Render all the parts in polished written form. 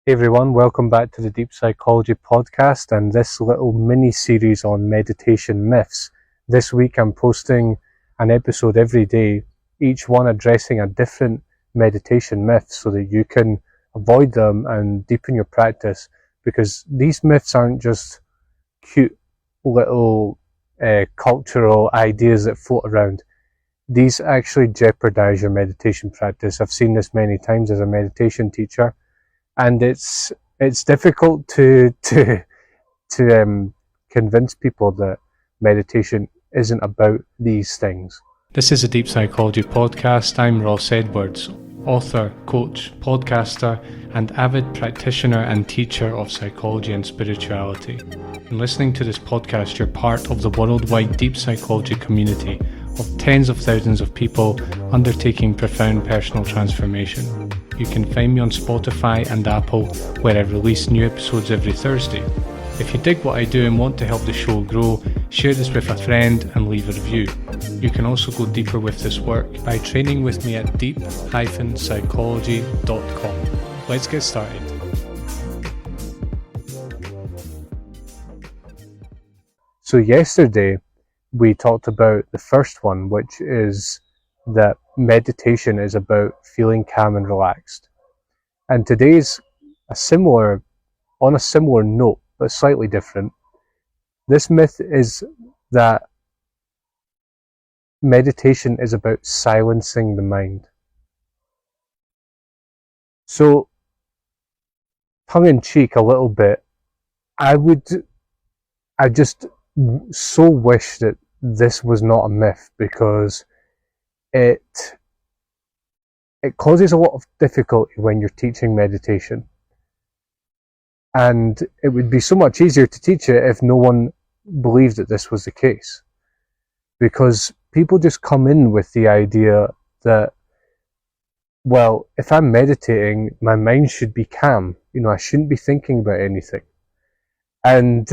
Hey everyone, welcome back to the Deep Psychology Podcast and this little mini-series on meditation myths. This week I'm posting an episode every day, each one addressing a different meditation myth so that you can avoid them and deepen your practice, because these myths aren't just cute little cultural ideas that float around. These actually jeopardize your meditation practice. I've seen this many times as a meditation teacher. And it's difficult to convince people that meditation isn't about these things. This is a Deep Psychology podcast. I'm Ross Edwards, author, coach, podcaster, and avid practitioner and teacher of psychology and spirituality. In listening to this podcast, you're part of the worldwide deep psychology community of tens of thousands of people undertaking profound personal transformation. You can find me on Spotify and Apple, where I release new episodes every Thursday. If you dig what I do and want to help the show grow, share this with a friend and leave a review. You can also go deeper with this work by training with me at deep-psychology.com. Let's get started. So yesterday we talked about the first one, which is that meditation is about feeling calm and relaxed. And today's on a similar note, but slightly different. This myth is that meditation is about silencing the mind. So, tongue in cheek a little bit, I just so wish that this was not a myth, because it causes a lot of difficulty when you're teaching meditation. And it would be so much easier to teach it if no one believed that this was the case. Because people just come in with the idea that, well, if I'm meditating, my mind should be calm. I shouldn't be thinking about anything. And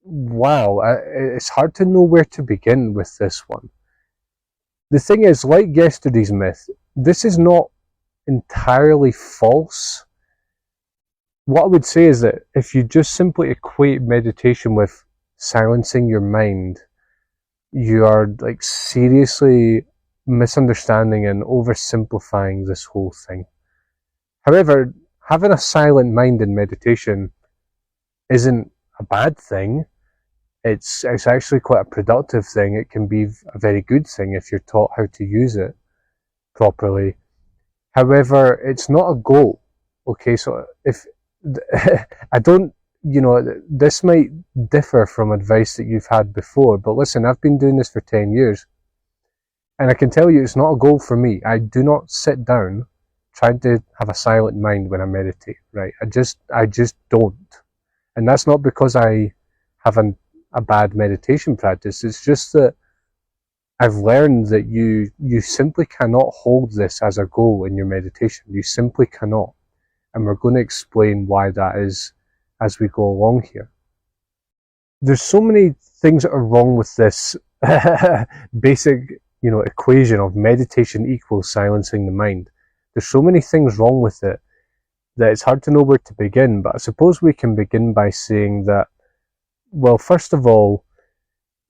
wow, it's hard to know where to begin with this one. The thing is, like yesterday's myth, this is not entirely false. What I would say is that if you just simply equate meditation with silencing your mind, you are seriously misunderstanding and oversimplifying this whole thing. However, having a silent mind in meditation isn't a bad thing. It's actually quite a productive thing. It can be a very good thing if you're taught how to use it properly. However, it's not a goal. Okay, so if I don't, this might differ from advice that you've had before, but listen, I've been doing this for 10 years, and I can tell you it's not a goal for me. I do not sit down trying to have a silent mind when I meditate, right? I just don't. And that's not because I have a bad meditation practice. It's just that I've learned that you simply cannot hold this as a goal in your meditation. You simply cannot. And we're going to explain why that is as we go along here. There's so many things that are wrong with this basic, equation of meditation equals silencing the mind. There's so many things wrong with it that it's hard to know where to begin. But I suppose we can begin by saying that, well, first of all,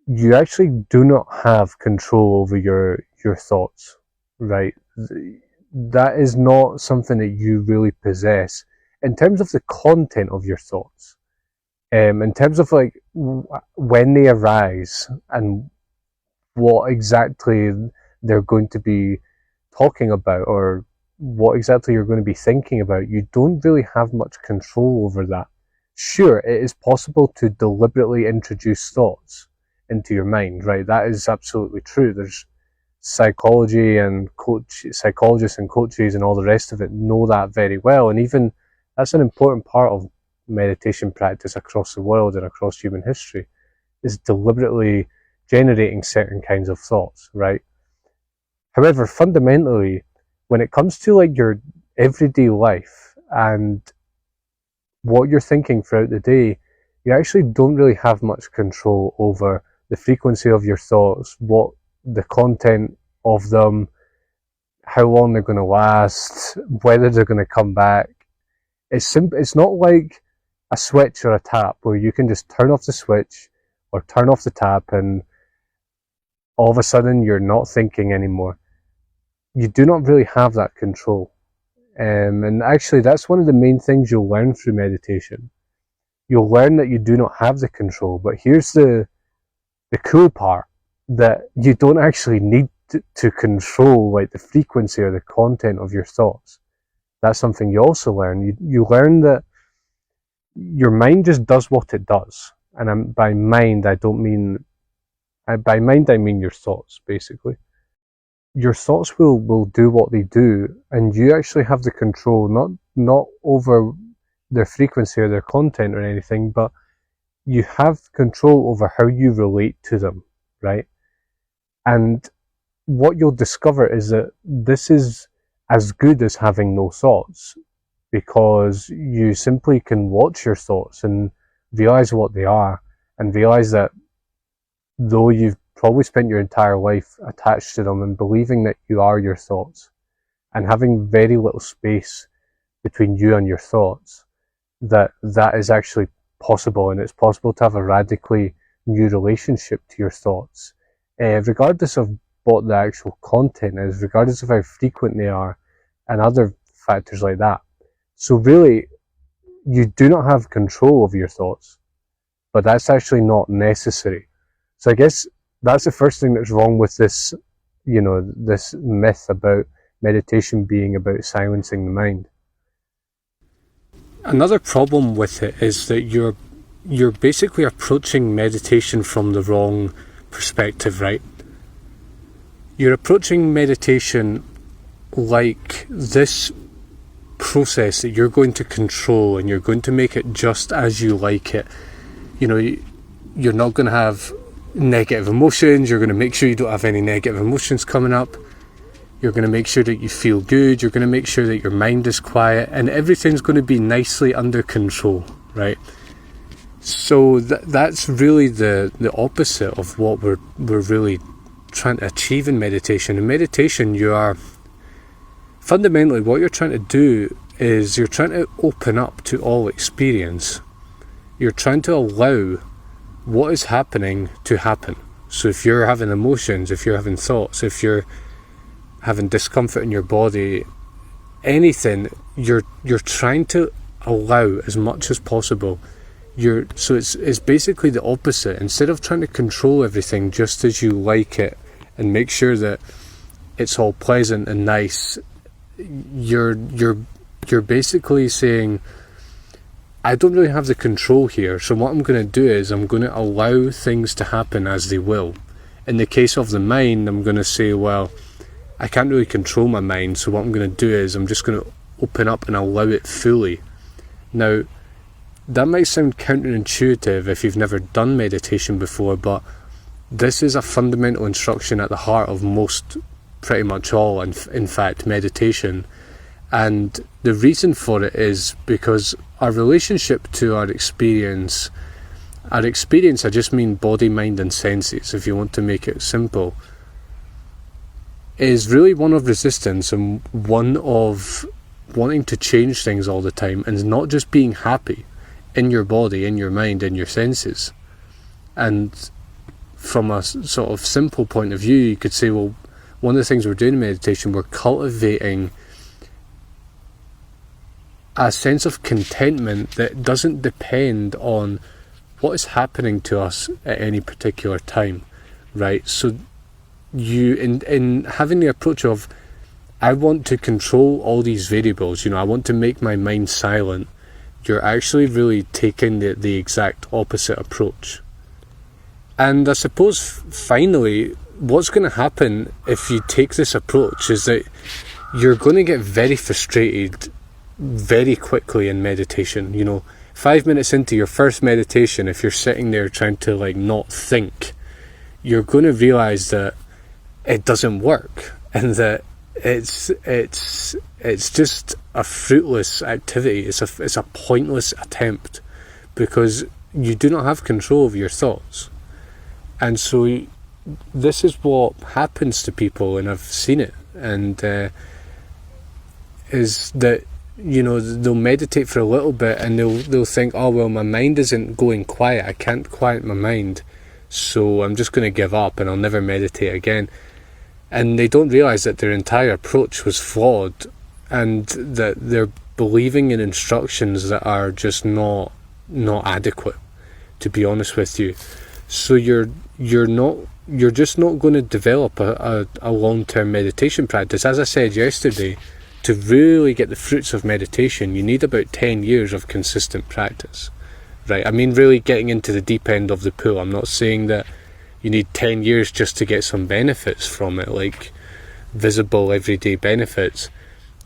you actually do not have control over your thoughts, right? That is not something that you really possess in terms of the content of your thoughts. In terms of when they arise and what exactly they're going to be talking about, or what exactly you're going to be thinking about, you don't really have much control over that. Sure, it is possible to deliberately introduce thoughts into your mind, right? That is absolutely true. There's psychologists and coaches and all the rest of it know that very well, and even that's an important part of meditation practice across the world and across human history, is deliberately generating certain kinds of thoughts, right? However, fundamentally, when it comes to your everyday life and what you're thinking throughout the day, you actually don't really have much control over the frequency of your thoughts, what the content of them, how long they're going to last, whether they're going to come back. It's not like a switch or a tap where you can just turn off the switch or turn off the tap and all of a sudden you're not thinking anymore. You do not really have that control. And actually, that's one of the main things you'll learn through meditation. You'll learn that you do not have the control, but here's the cool part, that you don't actually need to control like the frequency or the content of your thoughts. That's something you also learn. You learn that your mind just does what it does. And by mind, I mean your thoughts, basically. Your thoughts will do what they do, and you actually have the control, not over their frequency or their content or anything, but you have control over how you relate to them, right? And what you'll discover is that this is as good as having no thoughts, because you simply can watch your thoughts and realize what they are, and realize that though you've probably spent your entire life attached to them and believing that you are your thoughts, and having very little space between you and your thoughts, that is actually possible, and it's possible to have a radically new relationship to your thoughts, regardless of what the actual content is, regardless of how frequent they are, and other factors like that. So really, you do not have control of your thoughts, but that's actually not necessary. So I guess that's the first thing that's wrong with this, this myth about meditation being about silencing the mind. Another problem with it is that you're basically approaching meditation from the wrong perspective, right? You're approaching meditation like this process that you're going to control, and you're going to make it just as you like it. You're not going to have negative emotions. You're going to make sure you don't have any negative emotions coming up. You're going to make sure that you feel good. You're going to make sure that your mind is quiet, and everything's going to be nicely under control, right? So that's really the opposite of what we're really trying to achieve in meditation. In meditation, you are fundamentally, what you're trying to do is you're trying to open up to all experience. You're trying to allow what is happening to happen. So if you're having emotions, if you're having thoughts, if you're having discomfort in your body, anything, you're trying to allow as much as possible. So it's basically the opposite. Instead of trying to control everything just as you like it and make sure that it's all pleasant and nice, you're basically saying, I don't really have the control here, so what I'm going to do is I'm going to allow things to happen as they will. In the case of the mind, I'm going to say, well, I can't really control my mind, so what I'm going to do is I'm just going to open up and allow it fully. Now, that might sound counterintuitive if you've never done meditation before, but this is a fundamental instruction at the heart of pretty much all, in fact, meditation. And the reason for it is because our relationship to our experience, I just mean body, mind and senses, if you want to make it simple, is really one of resistance and one of wanting to change things all the time, and not just being happy in your body, in your mind, in your senses. And from a sort of simple point of view, you could say, well, one of the things we're doing in meditation, we're cultivating a sense of contentment that doesn't depend on what is happening to us at any particular time, right? So you, in having the approach of, I want to control all these variables, I want to make my mind silent, you're actually really taking the exact opposite approach. And I suppose finally, what's going to happen if you take this approach is that you're going to get very frustrated very quickly in meditation. 5 minutes into your first meditation, if you're sitting there trying to not think, you're going to realize that it doesn't work, and that it's just a fruitless activity. It's a pointless attempt, because you do not have control of your thoughts. And so this is what happens to people, and I've seen it, and is that they'll meditate for a little bit and they'll think, oh well, my mind isn't going quiet, I can't quiet my mind, so I'm just going to give up and I'll never meditate again. And they don't realise that their entire approach was flawed, and that they're believing in instructions that are just not adequate, to be honest with you. So you're just not going to develop a long-term meditation practice. As I said yesterday, to really get the fruits of meditation, you need about 10 years of consistent practice, right? I mean, really getting into the deep end of the pool. I'm not saying that you need 10 years just to get some benefits from it, like visible everyday benefits.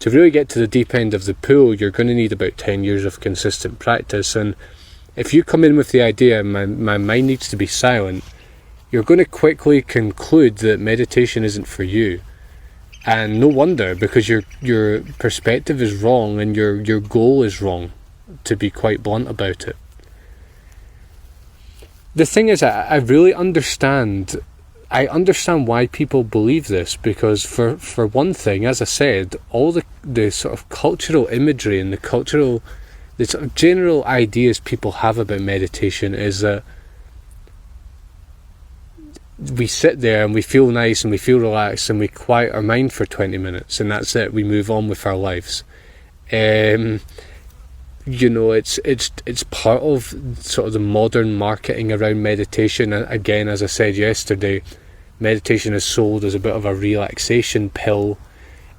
To really get to the deep end of the pool, you're going to need about 10 years of consistent practice. And if you come in with the idea, my mind needs to be silent, you're going to quickly conclude that meditation isn't for you. And no wonder, because your perspective is wrong and your goal is wrong, to be quite blunt about it. The thing is, I really understand. I understand why people believe this, because for one thing, as I said, all the sort of cultural imagery and the sort of general ideas people have about meditation is that we sit there and we feel nice and we feel relaxed and we quiet our mind for 20 minutes and that's it, we move on with our lives. It's part of sort of the modern marketing around meditation. Again, as I said yesterday, meditation is sold as a bit of a relaxation pill,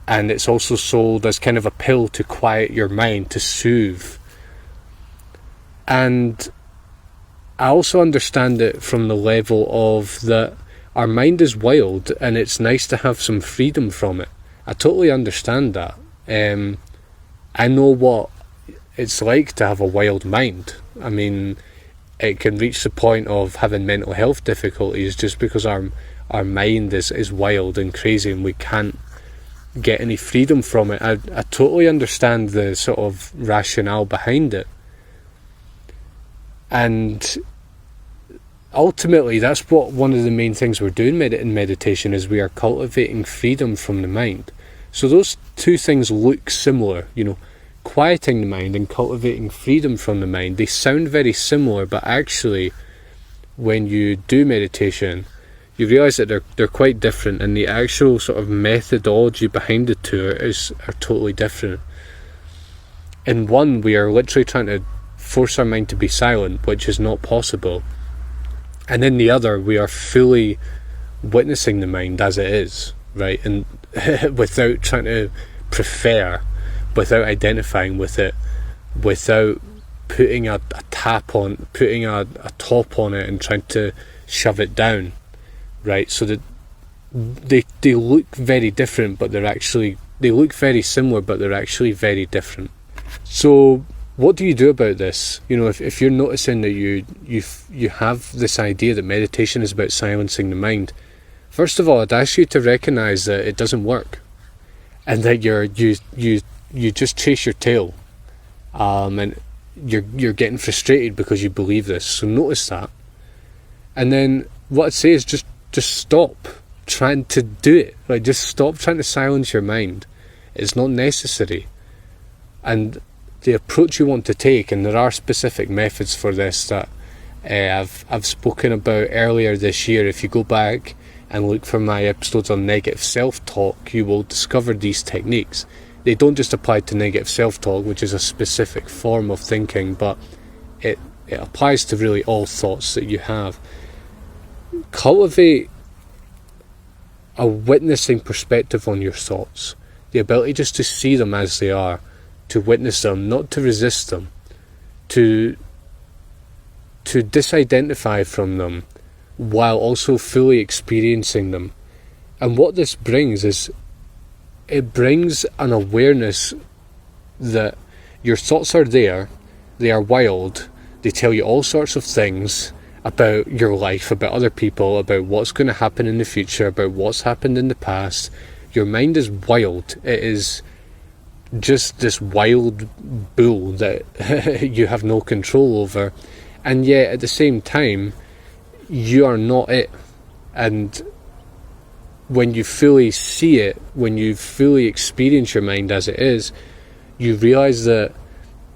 and it's also sold as kind of a pill to quiet your mind, to soothe. And I also understand it from the level of that our mind is wild and it's nice to have some freedom from it. I totally understand that. I know what it's like to have a wild mind. I mean, it can reach the point of having mental health difficulties just because our mind is wild and crazy and we can't get any freedom from it. I totally understand the sort of rationale behind it. And ultimately, that's what one of the main things we're doing in meditation is we are cultivating freedom from the mind. So those two things look similar, quieting the mind and cultivating freedom from the mind. They sound very similar, but actually, when you do meditation, you realise that they're quite different, and the actual sort of methodology behind the two are totally different. In one, we are literally trying to force our mind to be silent, which is not possible. And in the other, we are fully witnessing the mind as it is, right? And without trying to prefer, without identifying with it, without putting a top on it and trying to shove it down, right? So that they look very different, but they look very similar, but they're actually very different. So what do you do about this? If you're noticing that you have this idea that meditation is about silencing the mind, first of all, I'd ask you to recognise that it doesn't work, and that you just chase your tail, and you're getting frustrated because you believe this. So notice that, and then what I'd say is just stop trying to do it. Like, just stop trying to silence your mind. It's not necessary. And the approach you want to take, and there are specific methods for this that I've spoken about earlier this year. If you go back and look for my episodes on negative self-talk, you will discover these techniques. They don't just apply to negative self-talk, which is a specific form of thinking, but it applies to really all thoughts that you have. Cultivate a witnessing perspective on your thoughts, the ability just to see them as they are, to witness them, not to resist them, to disidentify from them while also fully experiencing them. And what this brings is, it brings an awareness that your thoughts are there, they are wild, they tell you all sorts of things about your life, about other people, about what's going to happen in the future, about what's happened in the past. Your mind is wild. It is just this wild bull that you have no control over, and yet at the same time you are not it. And when you fully see it, when you fully experience your mind as it is, you realize that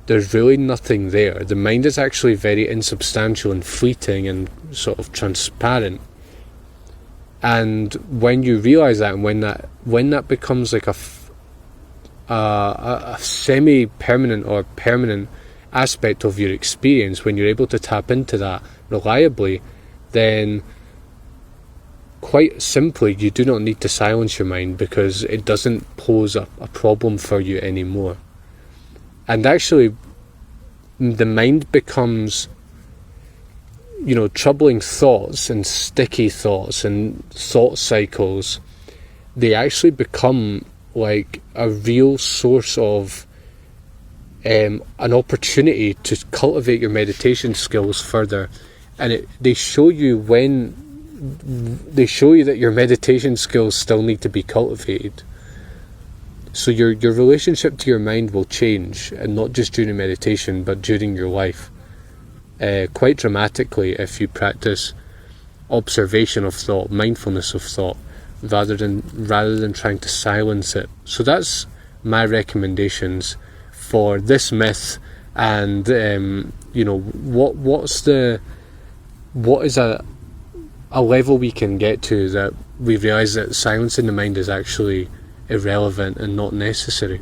there's really nothing there. The mind is actually very insubstantial and fleeting and sort of transparent. And when you realize that, and when that becomes like a semi-permanent or permanent aspect of your experience, when you're able to tap into that reliably, then quite simply you do not need to silence your mind, because it doesn't pose a problem for you anymore. And actually the mind becomes, troubling thoughts and sticky thoughts and thought cycles, they actually become like a real source of an opportunity to cultivate your meditation skills further. And they show you that your meditation skills still need to be cultivated. So your relationship to your mind will change, and not just during meditation, but during your life, quite dramatically, if you practice observation of thought, mindfulness of thought, rather than trying to silence it. So that's my recommendations for this myth. And what is a level we can get to that we realise that silencing the mind is actually irrelevant and not necessary.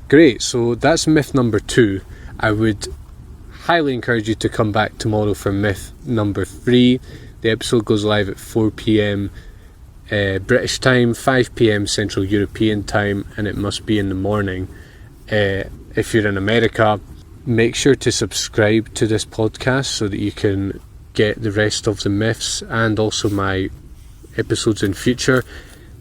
Great, so that's myth number 2. I would highly encourage you to come back tomorrow for myth number 3. The episode goes live at 4 p.m. British time, 5 p.m. Central European time, and it must be in the morning. If you're in America, make sure to subscribe to this podcast so that you can get the rest of the myths and also my episodes in future.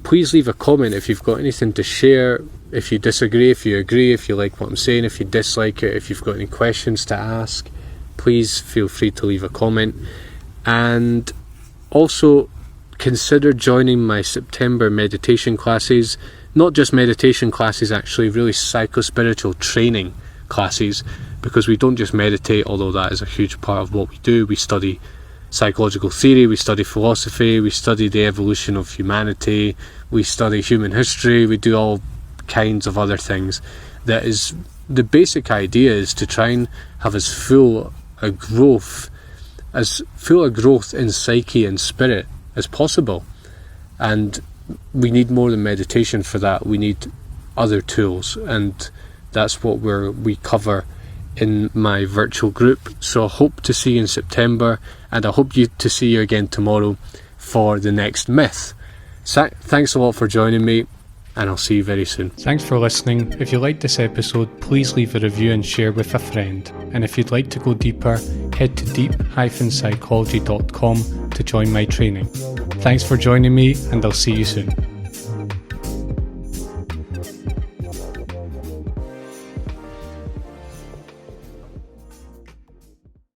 Please leave a comment if you've got anything to share, if you disagree, if you agree, if you like what I'm saying, if you dislike it, if you've got any questions to ask, please feel free to leave a comment. And also consider joining my September meditation classes. Not just meditation classes, actually, really psycho-spiritual training classes, because we don't just meditate, although that is a huge part of what we do. We study psychological theory, we study philosophy, we study the evolution of humanity, we study human history, we do all kinds of other things. That is, the basic idea is to try and have as full a growth in psyche and spirit as possible. And we need more than meditation for that. We need other tools, and that's what we cover in my virtual group. So I hope to see you in September, and I hope to see you again tomorrow for the next myth. Thanks a lot for joining me, and I'll see you very soon. Thanks for listening. If you liked this episode, please leave a review and share with a friend. And if you'd like to go deeper, head to deep-psychology.com to join my training. Thanks for joining me, and I'll see you soon.